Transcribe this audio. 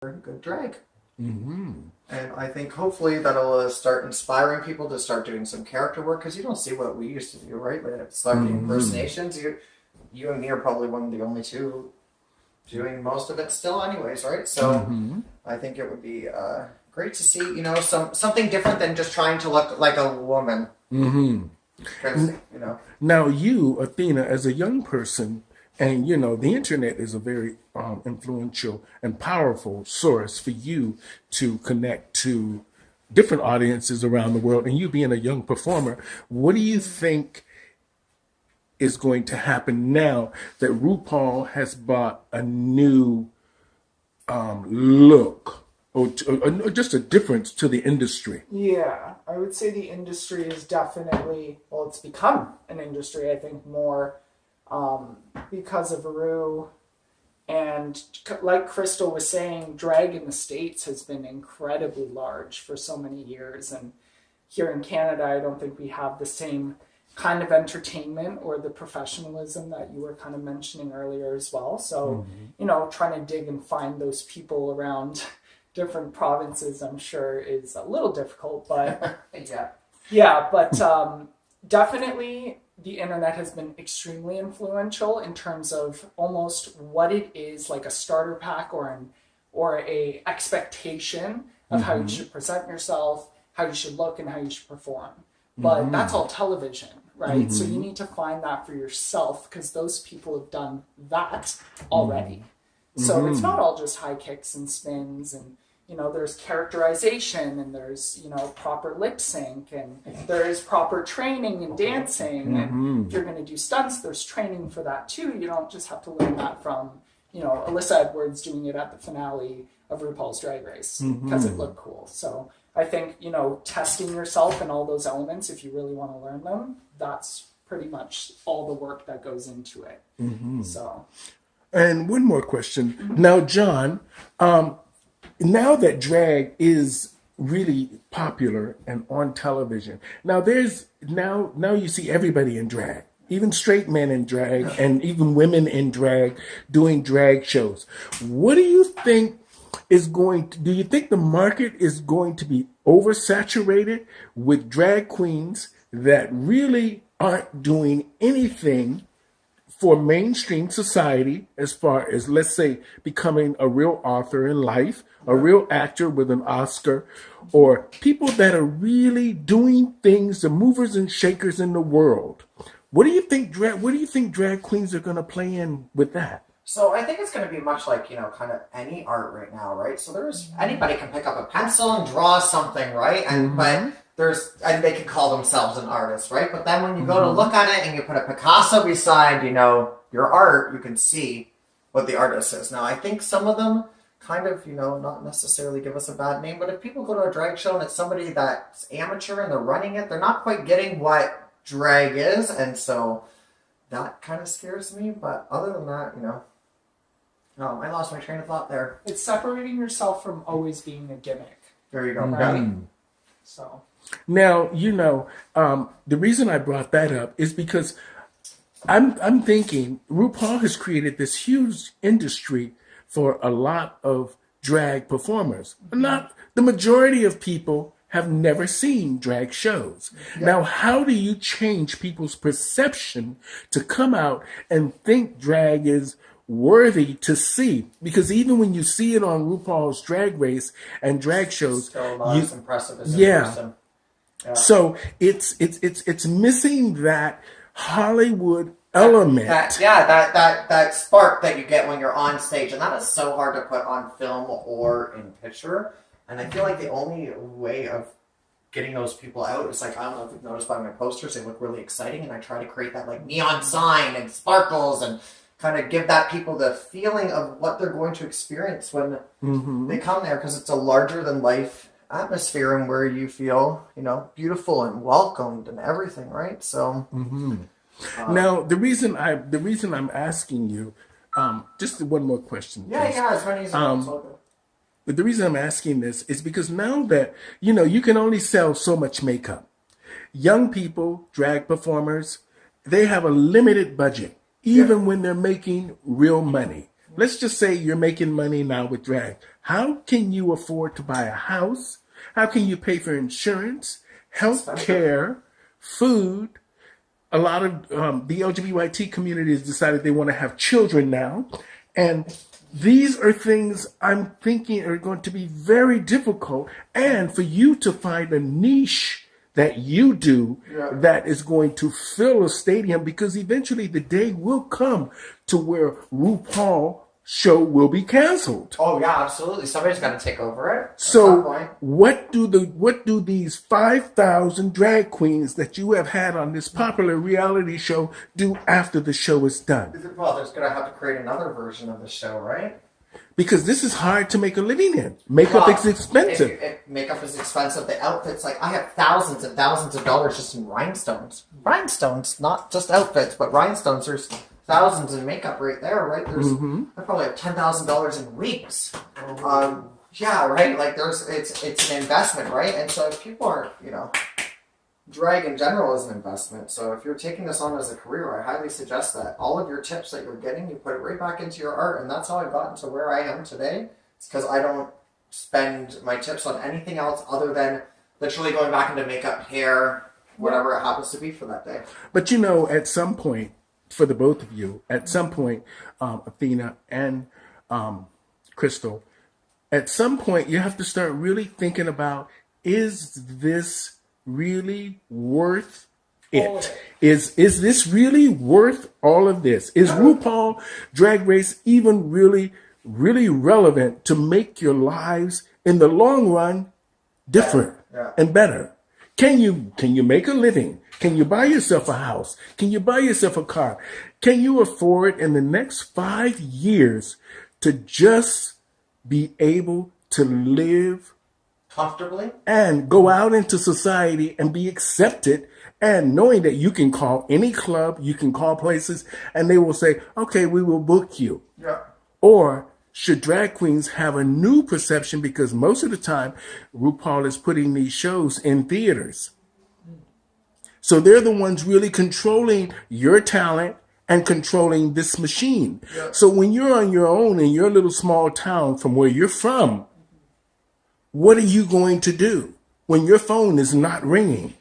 good drag. Mm-hmm. And I think hopefully that'll start inspiring people to start doing some character work because you don't see what we used to do, right? With celebrity impersonations, you and me are probably one of the only two doing most of it still, anyways, right? So I think it would be great to see, something different than just trying to look like a woman. Mm-hmm. Because, Now, you, Athena, as a young person, and the internet is a very influential and powerful source for you to connect to different audiences around the world. And you being a young performer, what do you think is going to happen now that RuPaul has brought a new look or just a difference to the industry? Yeah, I would say the industry is definitely, well, it's become an industry, I think, more because of Ru. And like Crystal was saying, drag in the States has been incredibly large for so many years. And here in Canada, I don't think we have the same kind of entertainment or the professionalism that you were kind of mentioning earlier as well. So, trying to dig and find those people around different provinces, I'm sure, is a little difficult. But but definitely the internet has been extremely influential in terms of almost what it is, like a starter pack or a expectation of how you should present yourself, how you should look, and how you should perform. But that's all television, right? So you need to find that for yourself because those people have done that already. So it's not all just high kicks and spins and there's characterization and there's, proper lip sync and there's proper training and dancing. And if you're going to do stunts, there's training for that too. You don't just have to learn that from, Alyssa Edwards doing it at the finale of RuPaul's Drag Race because it looked cool. So I think, testing yourself and all those elements, if you really want to learn them, that's pretty much all the work that goes into it. So. And one more question. Now, John, now that drag is really popular and on television, now you see everybody in drag, even straight men in drag and even women in drag doing drag shows. What do you think do you think the market is going to be oversaturated with drag queens that really aren't doing anything for mainstream society as far as, let's say, becoming a real author in life, a real actor with an Oscar, or people that are really doing things, the movers and shakers in the world? What do you think drag queens are going to play in with that? So I think it's going to be much like, kind of any art right now, right? So anybody can pick up a pencil and draw something, right? And and they can call themselves an artist, right? But then when you go to look at it and you put a Picasso beside, your art, you can see what the artist is. Now, I think some of them kind of, not necessarily give us a bad name, but if people go to a drag show and it's somebody that's amateur and they're running it, they're not quite getting what drag is. And so that kind of scares me. But other than that, I lost my train of thought there. It's separating yourself from always being a gimmick. There you go. Right? So. Now, the reason I brought that up is because I'm thinking RuPaul has created this huge industry for a lot of drag performers. Not the majority of people have never seen drag shows. Now, how do you change people's perception to come out and think drag is worthy to see? Because even when you see it on RuPaul's Drag Race and drag shows, still not as impressive as in person. Yeah. So it's missing that Hollywood element. That spark that you get when you're on stage, and that is so hard to put on film or in picture. And I feel like the only way of getting those people out is like, I don't know if you've noticed by my posters, they look really exciting, and I try to create that like neon sign and sparkles and kind of give that people the feeling of what they're going to experience when they come there, because it's a larger than life atmosphere and where you feel, beautiful and welcomed and everything, right? So now the reason I'm asking you, just one more question. As many as but the reason I'm asking this is because now that you can only sell so much makeup. Young people, drag performers, they have a limited budget, even when they're making real money. Let's just say you're making money now with drag. How can you afford to buy a house? How can you pay for insurance, health care, food? A lot of the LGBT community has decided they want to have children now. And these are things I'm thinking are going to be very difficult. And for you to find a niche that you do that is going to fill a stadium, because eventually the day will come to where RuPaul show will be canceled. Oh yeah, absolutely. Somebody's got to take over it. So what do these 5,000 drag queens that you have had on this popular reality show do after the show is done? Well, there's going to have to create another version of the show, right? Because this is hard to make a living in. Makeup is expensive. Makeup is expensive. The outfits, like, I have thousands and thousands of dollars just in rhinestones. Rhinestones, not just outfits, but rhinestones. There's thousands in makeup right there, right? There's I probably have $10,000 in wigs. Yeah, right. Like it's an investment, right? And so if people aren't, drag in general is an investment. So if you're taking this on as a career, I highly suggest that all of your tips that you're getting, you put it right back into your art. And that's how I've gotten to where I am today. It's because I don't spend my tips on anything else other than literally going back into makeup, hair, whatever it happens to be for that day. But at some point, for the both of you, at some point, Athena and Crystal, at some point you have to start really thinking about, is this really worth it? Is this really worth all of this? Is RuPaul Drag Race even really, really relevant to make your lives in the long run different and better? Can you make a living? Can you buy yourself a house? Can you buy yourself a car? Can you afford in the next 5 years to just be able to live comfortably and go out into society and be accepted, and knowing that you can call any club, you can call places, and they will say, okay, we will book you? Yeah. Or should drag queens have a new perception, because most of the time RuPaul is putting these shows in theaters? So they're the ones really controlling your talent and controlling this machine. Yeah. So when you're on your own in your little small town from where you're from, what are you going to do when your phone is not ringing?